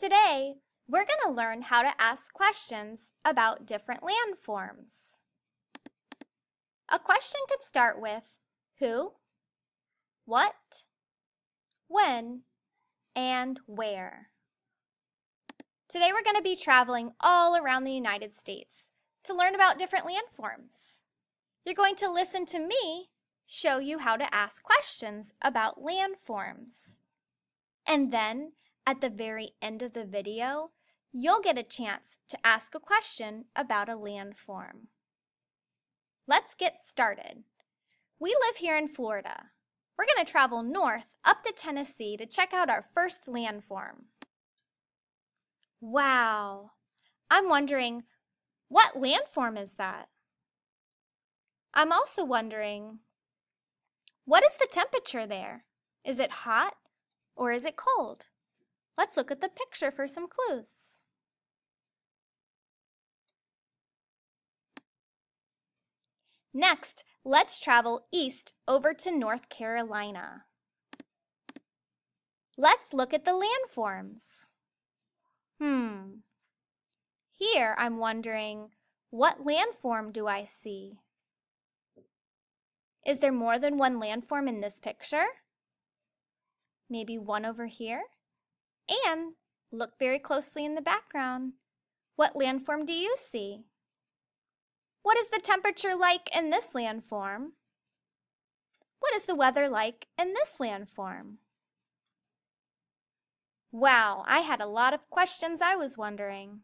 Today, we're going to learn how to ask questions about different landforms. A question could start with who, what, when, and where. Today we're going to be traveling all around the United States to learn about different landforms. You're going to listen to me show you how to ask questions about landforms. And then, at the very end of the video, you'll get a chance to ask a question about a landform. Let's get started. We live here in Florida. We're going to travel north up to Tennessee to check out our first landform. Wow! I'm wondering, what landform is that? I'm also wondering, what is the temperature there? Is it hot or is it cold? Let's look at the picture for some clues. Next, let's travel east over to North Carolina. Let's look at the landforms. Here I'm wondering, what landform do I see? Is there more than one landform in this picture? Maybe one over here? And look very closely in the background. What landform do you see? What is the temperature like in this landform? What is the weather like in this landform? Wow, I had a lot of questions I was wondering.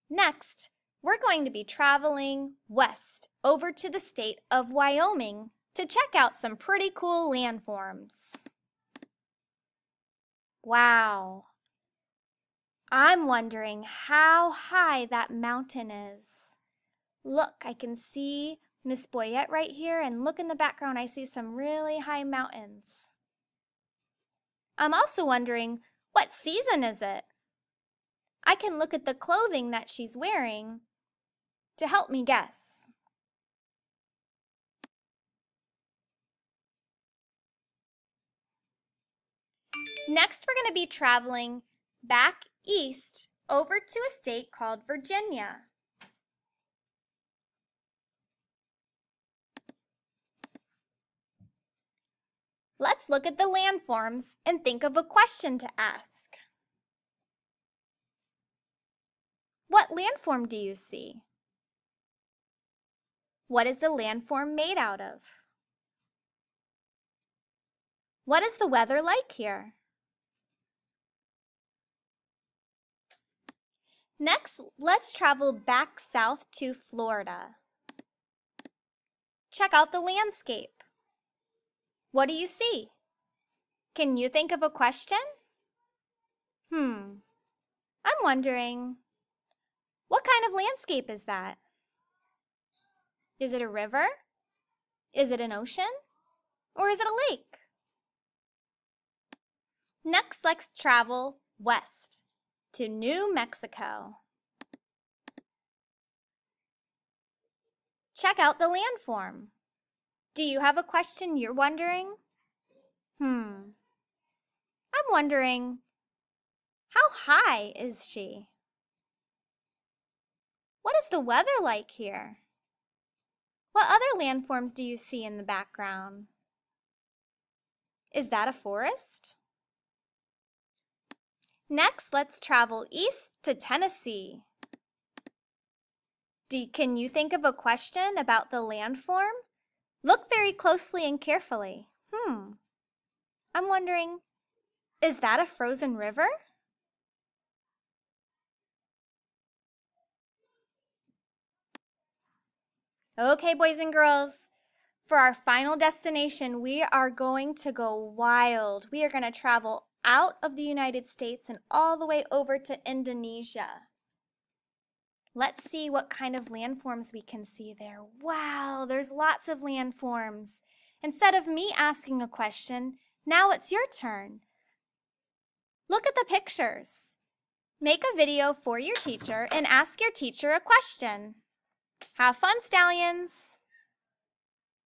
Next, we're going to be traveling west over to the state of Wyoming to check out some pretty cool landforms. Wow! I'm wondering how high that mountain is. Look, I can see Miss Boyette right here, and look in the background, I see some really high mountains. I'm also wondering, what season is it? I can look at the clothing that she's wearing to help me guess. Next, we're going to be traveling back east over to a state called Virginia. Let's look at the landforms and think of a question to ask. What landform do you see? What is the landform made out of? What is the weather like here? Next, let's travel back south to Florida. Check out the landscape. What do you see? Can you think of a question? I'm wondering, what kind of landscape is that? Is it a river? Is it an ocean? Or is it a lake? Next, let's travel west to New Mexico. Check out the landform. Do you have a question you're wondering? I'm wondering, how high is she? What is the weather like here? What other landforms do you see in the background? Is that a forest? Next, let's travel east to Tennessee. Can you think of a question about the landform? Look very closely and carefully. I'm wondering, is that a frozen river? Okay, boys and girls, for our final destination, we are going to go wild. We are going to travel out of the United States and all the way over to Indonesia. Let's see what kind of landforms we can see there. Wow, there's lots of landforms. Instead of me asking a question, now it's your turn. Look at the pictures. Make a video for your teacher and ask your teacher a question. Have fun, stallions!